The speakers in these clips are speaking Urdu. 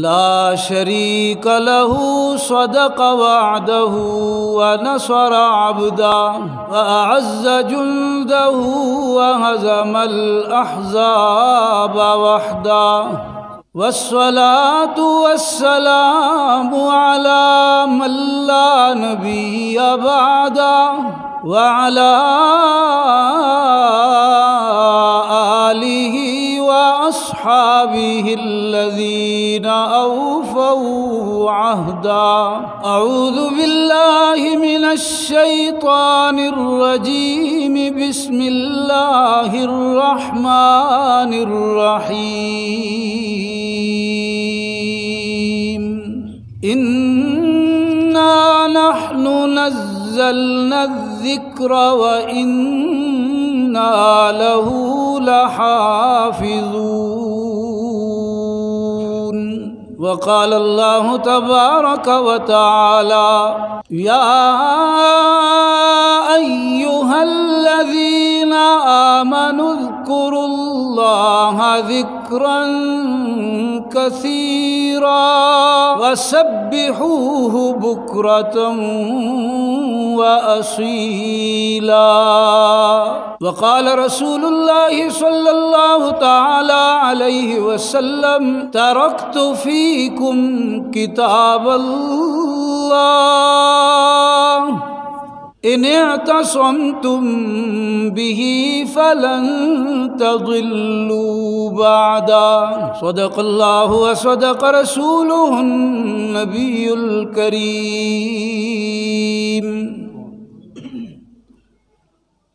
لا شريك له صدق وعده ونصر عبده وأعز جنده وهزم الأحزاب وحده والصلاة والسلام على من لا نبي بعده وعلى آله وأصحابه الذين أوفوا عهدا. أعوذ بالله من الشيطان الرجيم. بسم الله الرحمن الرحيم. إنا نحن نزلنا الذكر وإنا له لحافظون. وقال الله تبارك وتعالى: يا أيها الذين آمنوا اذكروا الله ذكرا كثيرا وسبحوه بكرة وأصيلا. وقال رسول الله صلى الله تعالى عليه وسلم: تركت فيكم كتاب الله إن اعتصمتم به فلن تضلوا بعدا. صدق الله وصدق رسوله النبي الكريم.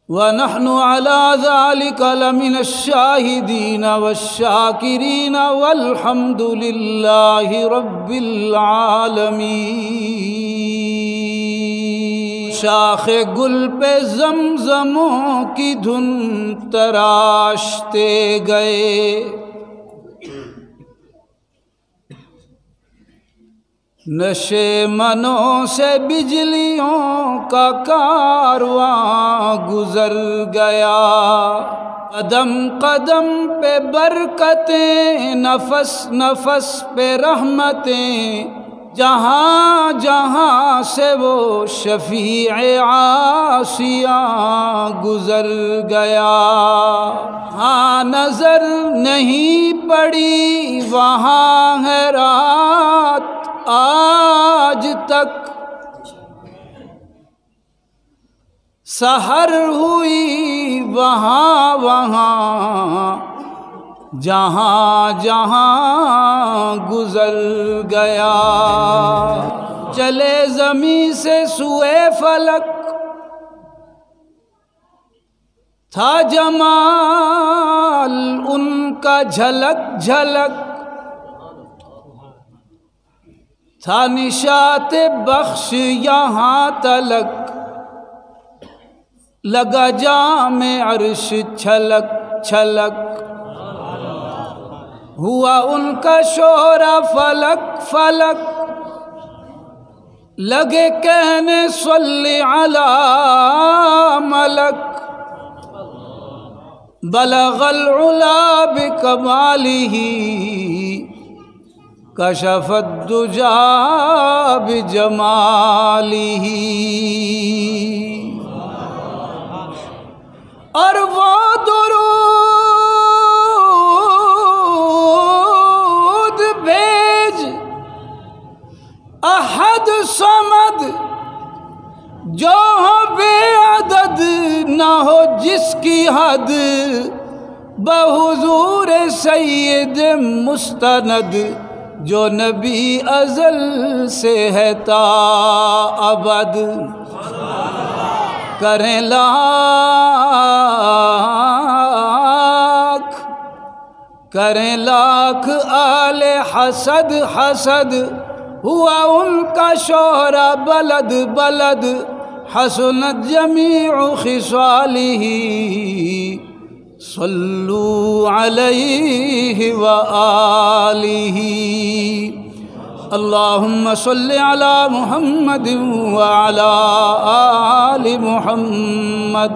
ونحن على ذلك لمن الشاهدين والشاكرين والحمد لله رب العالمين. شاخ گل پہ زمزموں کی دھن تراشتے گئے، نشے منوں سے بجلیوں کا کارواں گزر گیا. قدم قدم پہ برکتیں، نفس نفس پہ رحمتیں، جہاں جہاں سے وہ شفیع عاصیاں گزر گیا. ہاں نظر نہیں پڑی وہاں ہے رات آج تک، سحر ہوئی وہاں وہاں جہاں جہاں گزر گیا. چلے زمین سے سوئے فلک، تھا جمال ان کا جھلک جھلک، تھا نشاط بخش یہاں تلک، لگا جام عرش چھلک چھلک، ہوا ان کا شہرا فلک فلک، لگے کہنے صلی علی ملک، بلغ العلا بکمالہ کشف الدجا بجمالہ. اور وہ درود بھیج احد صمد، جو ہو بے عدد نہ ہو جس کی حد، بحضور سید مستند، جو نبی ازل سے ہے تا ابد. کریں لاکھ کریں لاکھ آل حسد حسد، ہوا ان کا شہرہ بلد بلد، حسنت جمیع خصالہ صلوا علیہ وآلہ. اللہم صل علی محمد وعلی آل محمد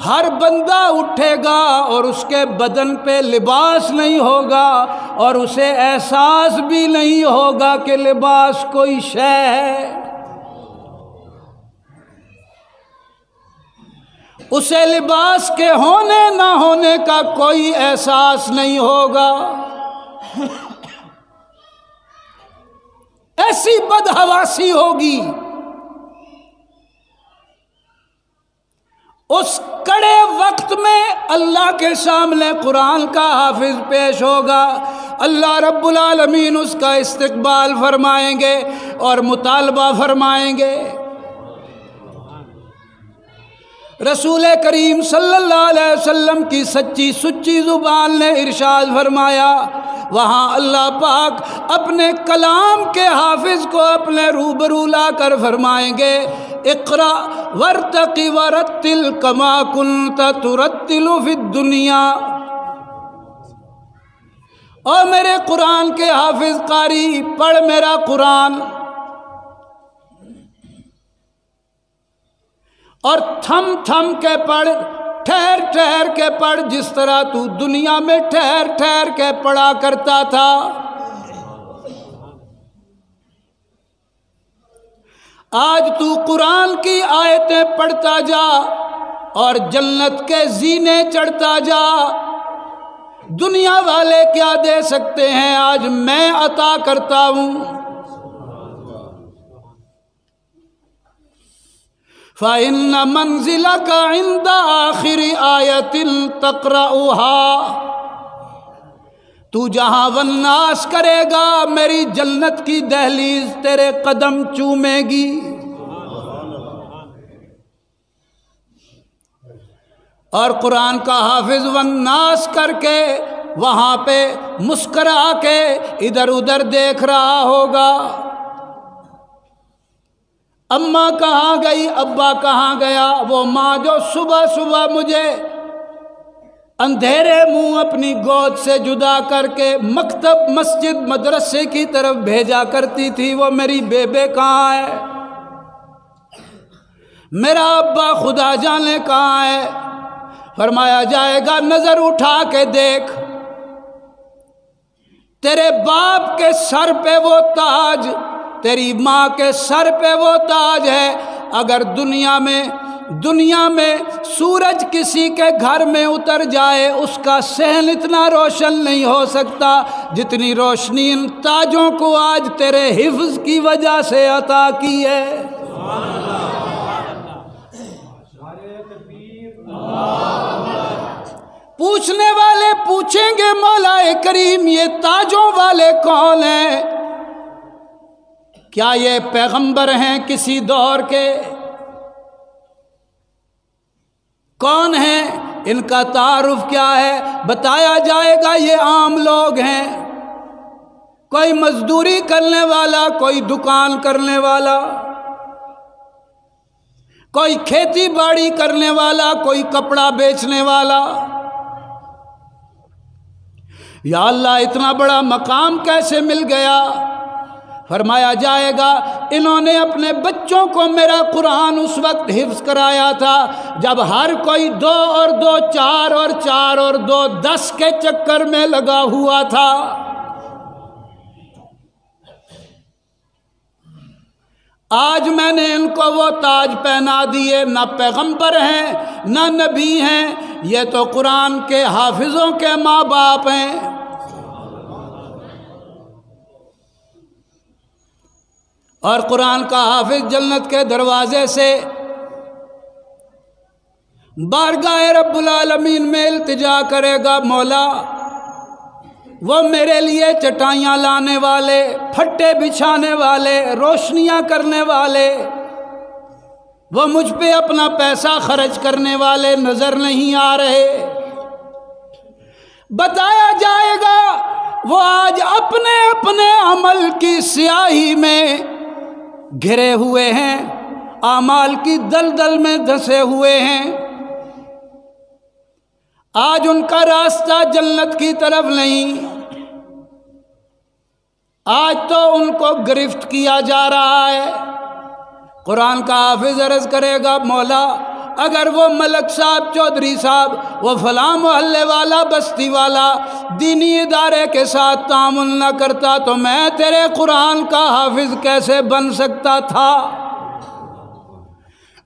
ہر بندہ اٹھے گا اور اس کے بدن پہ لباس نہیں ہوگا اور اسے احساس بھی نہیں ہوگا کہ لباس کوئی شے ہے، اسے لباس کے ہونے نہ ہونے کا کوئی احساس نہیں ہوگا۔ ایسی بدحواسی ہوگی، اس کڑے وقت میں اللہ کے سامنے قرآن کا حافظ پیش ہوگا، اللہ رب العالمین اس کا استقبال فرمائیں گے اور مطالبہ فرمائیں گے۔ رسول کریم صلی اللہ علیہ وسلم کی سچی سچی زبان نے ارشاد فرمایا، وہاں اللہ پاک اپنے کلام کے حافظ کو اپنے روبرو لا کر فرمائیں گے، اقرا ورتقی ورتل کما کنت ترتل فی الدنیا۔ اور میرے قرآن کے حافظ قاری، پڑھ میرا قرآن اور تھم تھم کے پڑھ، ٹھہر ٹھہر کے پڑھ، جس طرح تو دنیا میں ٹھہر ٹھہر کے پڑھا کرتا تھا۔ آج تو قرآن کی آیتیں پڑھتا جا اور جنت کے زینے چڑھتا جا۔ دنیا والے کیا دے سکتے ہیں، آج میں عطا کرتا ہوں۔ فَإِنَّ مَنزِلَكَ عِنْدَ آخِرِ آیَةٍ تَقْرَؤُهَا۔ تو جہاں والناس کرے گا، میری جنت کی دہلیز تیرے قدم چومے گی۔ اور قرآن کا حافظ والناس کر کے وہاں پہ مسکرا کے ادھر ادھر دیکھ رہا ہوگا، اماں کہاں گئی، ابا کہاں گیا۔ وہ ماں جو صبح صبح مجھے اندھیرے منہ اپنی گود سے جدا کر کے مکتب مسجد مدرسے کی طرف بھیجا کرتی تھی، وہ میری بیبے کہاں ہے؟ میرا ابا خدا جانے کہاں ہے؟ فرمایا جائے گا نظر اٹھا کے دیکھ، تیرے باپ کے سر پہ وہ تاج، تیری ماں کے سر پہ وہ تاج ہے۔ اگر دنیا میں سورج کسی کے گھر میں اتر جائے، اس کا صحن اتنا روشن نہیں ہو سکتا جتنی روشنی ان تاجوں کو آج تیرے حفظ کی وجہ سے عطا کی ہے۔ پوچھنے والے پوچھیں گے مولا کریم یہ تاجوں والے کون ہیں؟ کیا یہ پیغمبر ہیں کسی دور کے؟ کون ہیں؟ ان کا تعارف کیا ہے؟ بتایا جائے گا یہ عام لوگ ہیں، کوئی مزدوری کرنے والا، کوئی دکان کرنے والا، کوئی کھیتی باڑی کرنے والا، کوئی کپڑا بیچنے والا۔ یا اللہ اتنا بڑا مقام کیسے مل گیا؟ فرمایا جائے گا انہوں نے اپنے بچوں کو میرا قرآن اس وقت حفظ کرایا تھا جب ہر کوئی 2 اور 2 4 اور 4 اور 2 10 کے چکر میں لگا ہوا تھا۔ آج میں نے ان کو وہ تاج پہنا دیے، نہ پیغمبر ہیں نہ نبی ہیں، یہ تو قرآن کے حافظوں کے ماں باپ ہیں۔ اور قرآن کا حافظ جنت کے دروازے سے بارگاہ رب العالمین میں التجا کرے گا، مولا وہ میرے لیے چٹائیاں لانے والے، پھٹے بچھانے والے، روشنیاں کرنے والے، وہ مجھ پہ اپنا پیسہ خرچ کرنے والے نظر نہیں آ رہے۔ بتایا جائے گا وہ آج اپنے اپنے عمل کی سیاہی میں گھرے ہوئے ہیں، اعمال کی دلدل میں دھسے ہوئے ہیں۔ آج ان کا راستہ جنت کی طرف نہیں، آج تو ان کو گرفت کیا جا رہا ہے۔ قرآن کا حافظ عرض کرے گا، مولا اگر وہ ملک صاحب، چودھری صاحب، وہ فلاں محلے والا، بستی والا دینی ادارے کے ساتھ تعامل نہ کرتا تو میں تیرے قرآن کا حافظ کیسے بن سکتا تھا؟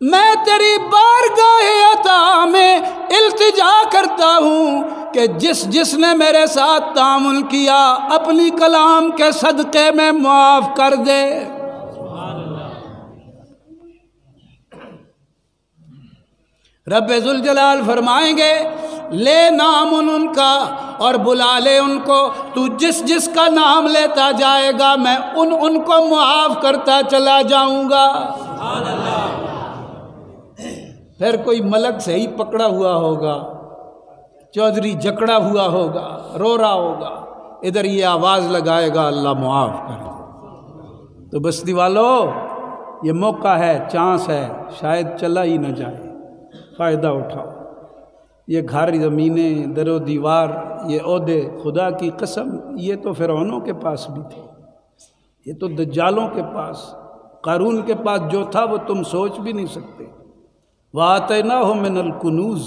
میں تیری بارگاہ عطا میں التجا کرتا ہوں کہ جس نے میرے ساتھ تعامل کیا اپنی کلام کے صدقے میں معاف کر دے۔ رب ذوالجلال فرمائیں گے لے نام ان کا اور بلا لے ان کو، تو جس کا نام لیتا جائے گا میں ان کو معاف کرتا چلا جاؤں گا۔ پھر کوئی ملک سے ہی پکڑا ہوا ہوگا، چودھری جکڑا ہوا ہوگا، رو رہا ہوگا، ادھر یہ آواز لگائے گا اللہ معاف کر۔ تو بستی والو یہ موقع ہے، چانس ہے، شاید چلا ہی نہ جائے، فائدہ اٹھاؤ۔ یہ گھر، زمینیں، در و دیوار، یہ عہدے، خدا کی قسم یہ تو فرعونوں کے پاس بھی تھے، یہ تو دجالوں کے پاس، قارون کے پاس جو تھا وہ تم سوچ بھی نہیں سکتے۔ وَآتَيْنَاهُ مِنَ الْكُنُوزِ۔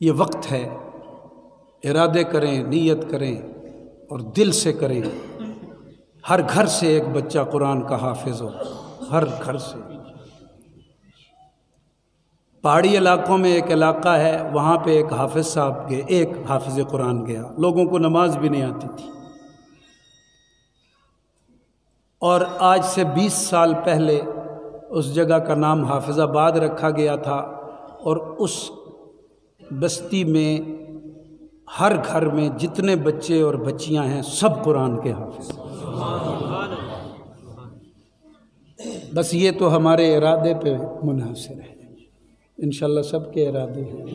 یہ وقت ہے، ارادے کریں، نیت کریں اور دل سے کریں۔ ہر گھر سے ایک بچہ قرآن کا حافظ ہو، ہر گھر سے۔ پہاڑی علاقوں میں ایک علاقہ ہے، وہاں پہ ایک حافظ صاحب گئے، ایک حافظ قرآن گیا، لوگوں کو نماز بھی نہیں آتی تھی، اور آج سے 20 سال پہلے اس جگہ کا نام حافظ آباد رکھا گیا تھا، اور اس بستی میں ہر گھر میں جتنے بچے اور بچیاں ہیں سب قرآن کے حافظ۔ بس یہ تو ہمارے ارادے پہ منحصر ہے، انشاءاللہ سب کے ارادے ہیں۔